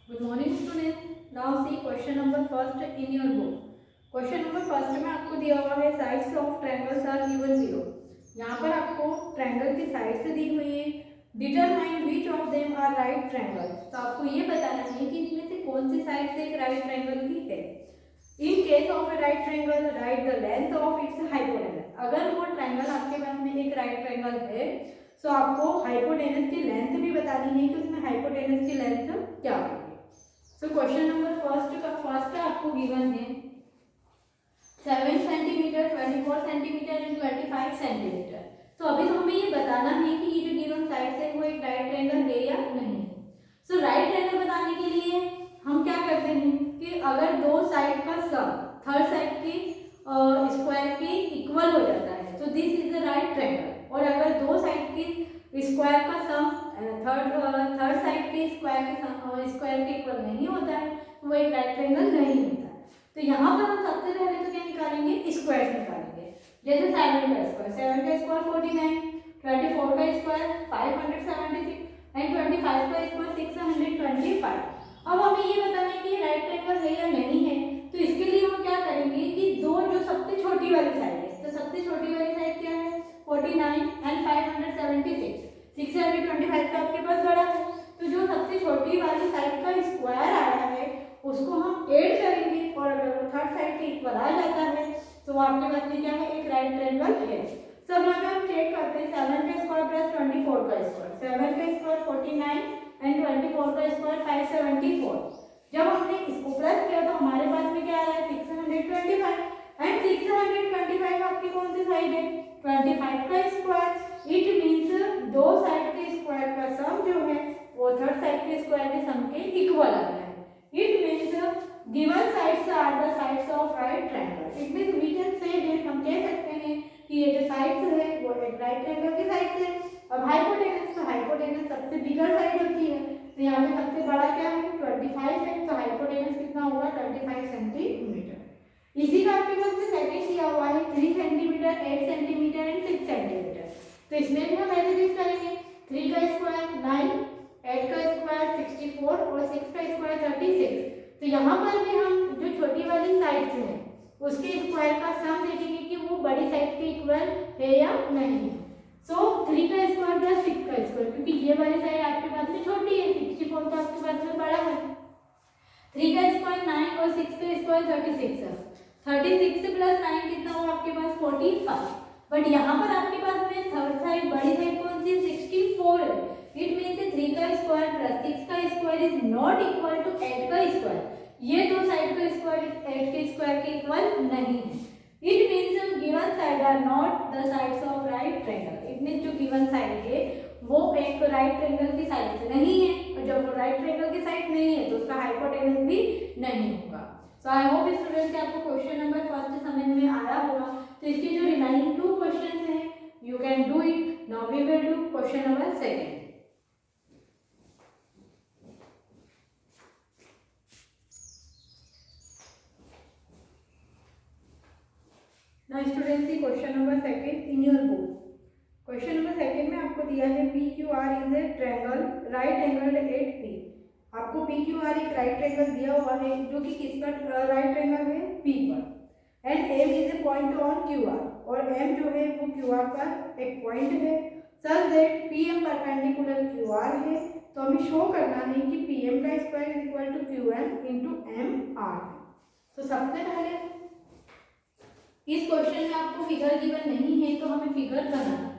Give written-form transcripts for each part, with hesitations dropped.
Good morning students. Now see question number first in your book. Question number first में आपको दिया हुआ है sides of triangles are given below. यहाँ पर आपको ट्रायंगल की साइड्स दी हुई है. Determine which of them are right triangles. तो आपको ये बताना है कि इसमें से कौन सी साइड एक राइट ट्रायंगल की है. In case of a right triangle, write the length of its hypotenuse. अगर वो ट्रायंगल आपके पास में एक राइट ट्रायंगल है तो आपको हाइपोटेनस की लेंथ भी बतानी है कि उसमें हाइपोटेनस की लेंथ क्या होगी. तो क्वेश्चन नंबर फर्स्ट आपको गिवन है 7 सेंटीमीटर, 24 सेंटीमीटर एंड 25 सेंटीमीटर. तो अभी तो हमें ये बताना है कि ये जो गिवन साइड है वो एक राइट ट्रायंगल है या नहीं. सो राइट ट्रायंगल बताने के लिए हम क्या करते हैं कि अगर दो साइड का सम थर्ड साइड के स्क्वायर के इक्वल हो जाता है तो this is the right triangle. और अगर दो साइड के स्क्वायर का सम थर्ड साइड के स्क्वायर के इक्वल नहीं होता है तो वो एक राइट ट्रायंगल नहीं होता है. तो यहाँ पर हम सबसे पहले तो क्या निकालेंगे, स्क्वायर निकालेंगे. जैसे 7 का स्क्वायर 49, 24 का स्क्वायर 576 एंड 25 का स्क्वायर 625. अब हमें ये बताना है कि राइट ट्रायंगल है या नहीं है. तो इसके लिए हम क्या करेंगे कि दो जो सबसे छोटी वाली साइड है, तो सबसे छोटी वाली साइड क्या है 49 एंड 576. 625 का आपके पास बड़ा है तो जो सबसे छोटी वाली साइड का स्क्वायर आया है उसको हम ऐड करेंगे और अगर वो थर्ड साइड के इक्वल आ जाता है तो वो आपके पास में क्या है, एक राइट ट्रायंगल है. सब यहाँ पे हम चेक करते हैं 7 का स्क्वायर प्लस 24 का स्क्वायर, 7 का स्क्वायर 49 एंड 24 का स्क्वायर 574. जब हमने इसको प्लस किया तो हमारे पास में क्या आ रहा है 625 एंड 625 आपकी कौन सी साइड है 25 का स्क्वायर. इट मीन्स दो साइड के स्क्वायर का सम जो है वो थर्ड साइड के स्क्वायर के सम के इक्वल आ रहा है. It means given sides are the sides of right triangle. It means we can say that हम कह सकते हैं कि ये जो साइड्स है वो एक राइट ट्रायंगल की साइड्स है. अब हाइपोटेनस, तो हाइपोटेनस सबसे बिगर साइड होती है तो यहाँ पे सबसे बड़ा क्या है 25 है तो हाइपोटेनस कितना होगा 25 सेंटीमीटर. इसी का आपके पास में सेकंड दिया हुआ है 3 सेंटीमीटर, 8 सेंटीमीटर एंड 6 सेंटीमीटर. तो इसमें भी हम ऐसे यूज करेंगे 3 का स्क्वायर 9, 8 का स्क्वायर 64 और 6 का स्क्वायर 36. तो यहाँ पर भी हम जो छोटी वाली साइड से है उसके स्क्वायर का सम देखेंगे कि वो बड़ी साइड के इक्वल है या नहीं. सो 3 का स्क्वायर प्लस 6 का स्क्वायर, क्योंकि ये वाली साइड आपके पास में छोटी है 64 तो आपके पास में बड़ा है. 3 का स्क्वायर 9 और 6 का स्क्वायर 36 है. 36 प्लस 9 कितना हुआ आपके पास 45. बट यहाँ पर आपके पास में थर्ड साइड बड़ी साइड कौन सी 64 है. इट मीन्स 3 का स्क्वायर प्लस 6 का square is not equal to 8 का स्क्वायर. ये दो साइड का स्क्वायर 8 के स्क्वायर के इक्वल नहीं है. It means given side are not the sides of right triangle. It means जो गिवन साइड है वो एक राइट ट्रायंगल की साइड नहीं है और जब वो राइट ट्रायंगल की साइड नहीं है तो उसका हाइपोटेनस भी नहीं होगा. सो आई होप स्टूडेंट्स कि आपको क्वेश्चन नंबर फर्स्ट समझ में आया होगा. तो इसके जो रिमेनिंग 2 क्वेश्चंस हैं you can do it. Now we will do question number second. Now students see question number second in your book. Question number second में आपको दिया है P Q R is a triangle right angled at P. आपको P Q R एक right triangle दिया हुआ है जो कि किस पर राइट ट्रायंगल है पी पर. And M is a point on Q R और एम जो है वो क्यू आर पर एक पॉइंट है. Such that P M perpendicular Q R है. तो हमें शो करना है कि पी एम का square is equal to Q M into M R. तो सबसे पहले इस क्वेश्चन में आपको फिगर गिवन नहीं है तो हमें फिगर बनाना है.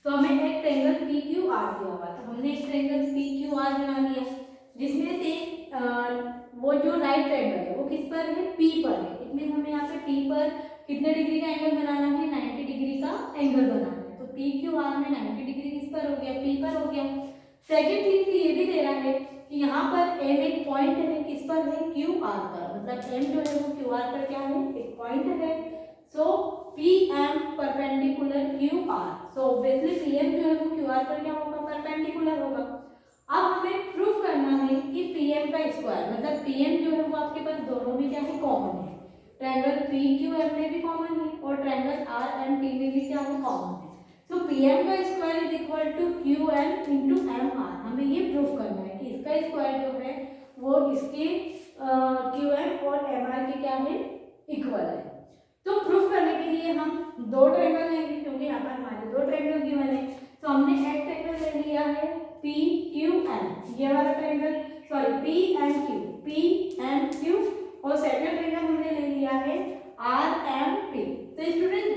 तो हमें एक ट्रायंगल पी क्यू आर दिया हुआ था. हमने एक ट्रायंगल पी क्यू आर बना दिया जिसमें से वो जो राइट ट्रायंगल है वो किस पर है पी पर है. इट मीन हमें यहाँ पे पी पर कितने डिग्री का एंगल बनाना है 90 डिग्री का एंगल बनाना है. तो पी क्यू आर में 90 डिग्री किस पर हो गया पी पर हो गया. सेकेंड थिंग ये भी दे रहा है कि यहाँ पर एम एक पॉइंट है किस पर है क्यू आर पर. मतलब एम जो है वो क्यू आर पर क्या है एक पॉइंट है. So P M perpendicular Q R. So obviously P M जो है वो क्यू आर पर क्या होगा परपेंडिकुलर होगा. अब हमें प्रूफ करना है कि पी एम का स्क्वायर मतलब पी एम जो है वो आपके पास दोनों में क्या है कॉमन है. ट्रायंगल पी क्यू एम में भी कॉमन है और ट्रायंगल आर एम टी में भी क्या है कॉमन है. सो पी एम का square is equal to Q M into M R. हमें ये प्रूफ करना है कि इसका स्क्वायर जो है वो इसके QM और MR के क्या है, इक्वल है। तो प्रूफ करने के लिए हम दो ट्रायंगल लेंगे, क्योंकि यहाँ पर हमारे दो ट्रायंगल गिवन है। तो हमने एक ट्रायंगल ले लिया है PQM, ये वाला ट्रायंगल, सॉरी PMQ, और सेकंड ट्रायंगल हमने ले लिया है RMP। तो स्टूडेंट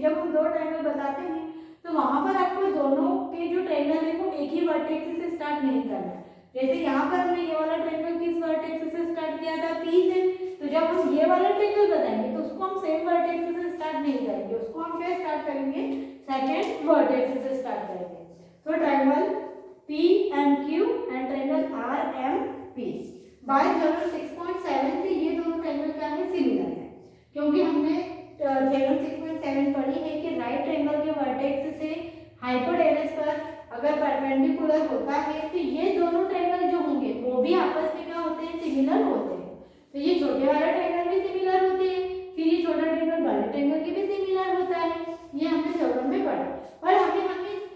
जब हम दो ट्रायंगल बताते हैं तो वहां पर आपको दोनों के जो ट्रायंगल है वो एक ही वर्टेक्स से स्टार्ट नहीं करना है। जैसे यहाँ पर हमने ये वाला ट्रायंगल किस वर्टेक्स से स्टार्ट किया था, P से, तो जब हम ये वाला ट्रायंगल बताएंगे तो उसको हम सेम वर्टेक्स से स्टार्ट नहीं करेंगे, उसको हम क्या स्टार्ट करेंगे, सेकंड वर्टेक्स से स्टार्ट करेंगे। तो triangle PMQ and triangle RMP bye theorem 6.7 से ये दोनों ट्रायंगल क्या है, सिमिलर है, क्योंकि हमने थ्योरम 6.7 पढ़ी है कि राइट ट्रायंगल के वर्टेक्स से हाइपोटेनस पर अगर परपेंडिकुलर होता है तो ये दोनों ट्रायंगल जो होंगे वो भी आपस में क्या होते हैं, सिमिलर होते हैं। तो ये छोटे वाला ट्रायंगल भी सिमिलर होते हैं, फिर ये छोटा ट्रायंगल बड़े ट्रायंगल के भी सिमिलर होता है, ये हमने थ्योरम में पढ़ा। और हमें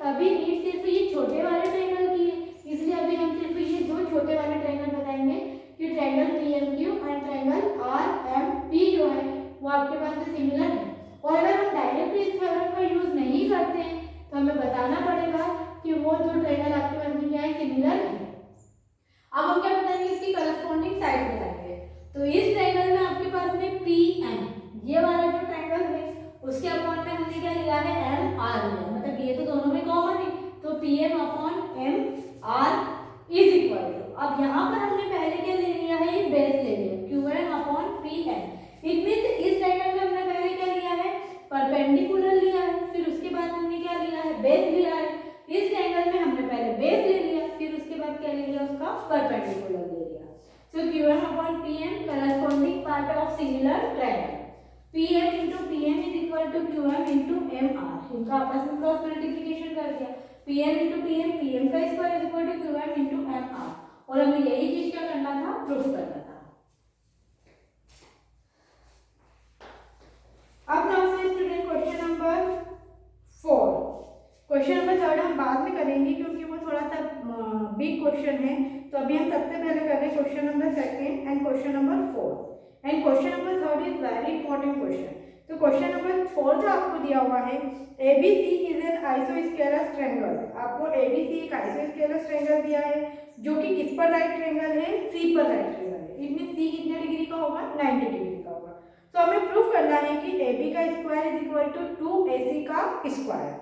अभी नीड सिर्फ ये छोटे वाले ट्रायंगल की है, इसलिए अभी हम सिर्फ ये दो छोटे वाले ट्रायंगल बताएंगे कि triangle PMQ and triangle RMP जो है वो आपके पास में सिमिलर है। और अगर हम डायरेक्टली इस थ्योरम का यूज नहीं करते हैं तो हमें बताना पड़ेगा कि वो जो ट्रायंगल आपके पास में क्या है, सिमिलर है। अब हम क्या बताएंगे, इसकी करस्पॉन्डिंग साइड बताएंगे। तो इस ट्रायंगल में आपके पास में PM, ये वाला जो ट्रायंगल है उसके अपॉन में हमने क्या लिया है, MR लिया, मतलब ये तो दोनों में कॉमन है, तो PM upon MR is equal to, अब यहाँ पर हमने पहले क्या ले लिया है, ये बेस ले लिया, QM upon PM। It means इस ट्रायंगल में हमने पहले क्या लिया है, परपेंडिकुलर लिया है, फिर उसके बाद हमने क्या लिया है, बेस लिया है। इस ट्रायंगल में हमने पहले बेस ले लिया, फिर उसके बाद क्या ले लिया, उसका परपेंडिकुलर ले लिया। सो QM upon PM corresponding part of similar triangle, PM into PM is equal to QM into MR, इनका आपस में क्रॉस मल्टीप्लिकेशन कर दिया, PM into PM, PM का square is equal to QM into MR, और हमें यही चीज क्या करना था, प्रूफ करना था। अब नाउ से student question number 4। Question number 3 हम बाद में करेंगे क्योंकि वो थोड़ा सा बिग क्वेश्चन है, तो अभी हम सबसे पहले कर रहे हैं question number 2 and question number 4, and question number 3 is very important question. तो क्वेश्चन नंबर 4 जो आपको दिया हुआ है, ABC is an isosceles triangle, आपको ABC एक आइसोस्केलस ट्रायंगल दिया है जो कि किस पर राइट ट्रायंगल है, C पर राइट ट्रायंगल है। इसमें C कितने डिग्री का होगा, 90 डिग्री का होगा। तो हमें प्रूफ करना है कि AB का square is equal to 2AC का स्क्वायर।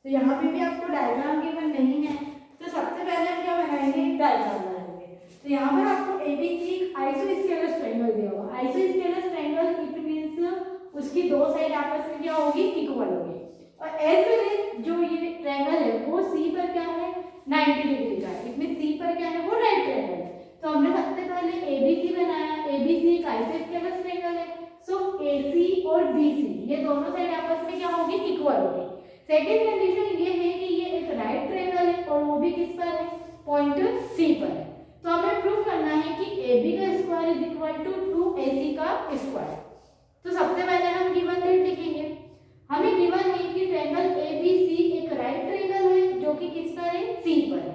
तो यहाँ पे भी आपको डायग्राम गिवन नहीं है, तो सबसे पहले हम क्या बनाएंगे, डायग्राम बनाएंगे। तो यहाँ पर आपको ABC आइसोस्केलस ट्रायंगल दिया होगा, आइसोस्केलस ट्रायंगल इट मींस उसकी दो साइड आपस में क्या होगी, इक्वल होगी, और एज वेल एज जो ये ट्रायंगल है वो C पर क्या है, 90 डिग्री का है, इसमें C पर क्या है, वो राइट ट्रायंगल है। तो हमने सबसे पहले ABC बनाया, ABC एक आइसोस्केलस ट्रायंगल है, सो AC और BC ये दोनों साइड आपस में क्या होगी, इक्वल होगी। सेकेंड कंडीशन ये है कि ये एक राइट ट्रायंगल है और वो भी किस पर है, पॉइंट C पर है। तो हमें प्रूफ करना है कि AB का square is equal to 2AC का स्क्वायर। तो सबसे पहले हम गिवन डेट लिखेंगे, हमें गिवन है कि ट्रायंगल ABC एक राइट ट्रायंगल है जो कि किस पर है, C पर है,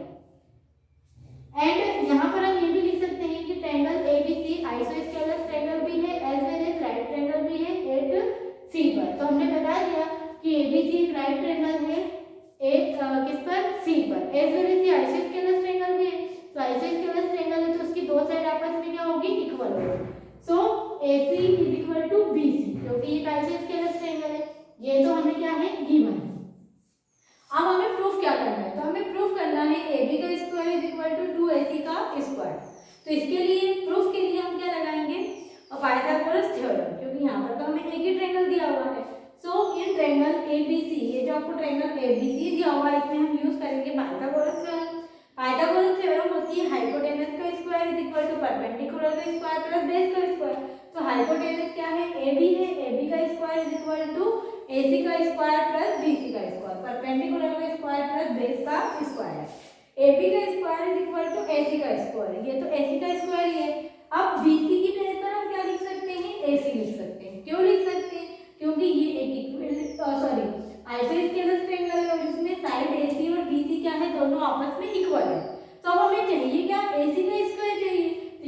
एंड यहाँ पर हम ये भी लिख सकते हैं कि ट्रायंगल ABC आइसोस्केलस ट्रायंगल भी है as well as right triangle भी है एट C पर। तो हमने बता दिया कि ABC एक राइट ट्रायंगल है एक किस पर, C पर, as well as isosceles triangle भी है। तो आइसोस्केलस ट्रायंगल है तो उसकी दो साइड आपस में क्या होगी, इक्वल होगी। So AC is equal to BC, क्योंकि ये आइसोस्केलस ट्रायंगल है, ये तो हमें क्या है, गिवन है। अब हमें प्रूफ क्या करना है, तो हमें प्रूफ करना है AB का square is equal to 2AC का स्क्वायर। तो इसके लिए प्रूफ के लिए हम क्या लगाएंगे, पाइथागोरस थ्योरम, क्योंकि यहाँ पर तो हमें एक ही ट्रायंगल दिया हुआ है। सो इन ट्रायंगल ABC, ये जो आपको ट्रायंगल ABC दिया हुआ है इसमें हम यूज करेंगे पाइथागोरस थ्योरम। पाइथागोरस थ्योरम होती है हाइपोटेनस का square is equal to perpendicular का स्क्वायर प्लस बेस का स्क्वायर। तो हाइपोटेनस क्या है, AB है, AB का square is equal to AC का स्क्वायर प्लस BC का स्क्वायर, परपेंडिकुलर का स्क्वायर प्लस बेस का स्क्वायर। AB का square is equal to AC का स्क्वायर, ये तो AC का स्क्वायर ही है। अब BC की बेस पर हम क्या लिख सकते हैं, AC लिख सकते हैं। क्यों लिख सकते हैं, क्योंकि ये एक आइसोस्केलस ट्रायंगल है और इसमें साइड AC और BC क्या है, दोनों आपस में इक्वल है। तो अब हमें चाहिए क्या, AC का स्क्वायर चाहिए,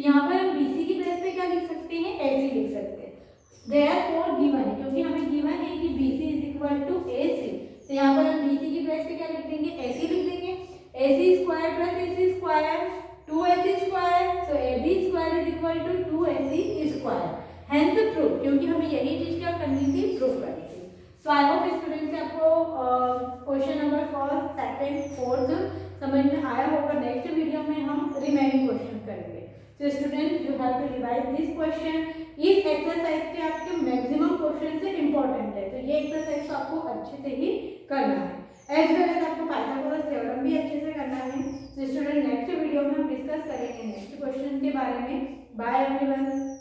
यहाँ पर हम BC की बेस पे क्या लिख सकते हैं, AC लिख सकते हैं। देयरफॉर गिवन है, क्योंकि हमें गिवन है कि BC is equal to AC, तो यहाँ पर हम BC की बेस पे क्या लिख देंगे, AC लिख देंगे। AC square plus AC square 2AC square, so AB square is equal to 2AC square. Hence proof, क्योंकि हमें यही चीज क्या करनी थी, प्रूफ करनी थी। सो आई होप स्टूडेंट्स आपको question number first, second, fourth समझ में आया होगा। नेक्स्ट वीडियो में हम रिमेनिंग क्वेश्चन करेंगे। तो student you have to revise this question. इस एक्सरसाइज के आपके मैक्सिमम क्वेश्चन से इंपॉर्टेंट है, तो ये एक्सरसाइज आपको अच्छे से ही करना है। एज वेल एज आपको पाइथागोरस थ्योरम भी अच्छे से करना है। तो स्टूडेंट नेक्स्ट वीडियो में हम डिस्कस करेंगे नेक्स्ट क्वेश्चन के बारे में। Bye everyone.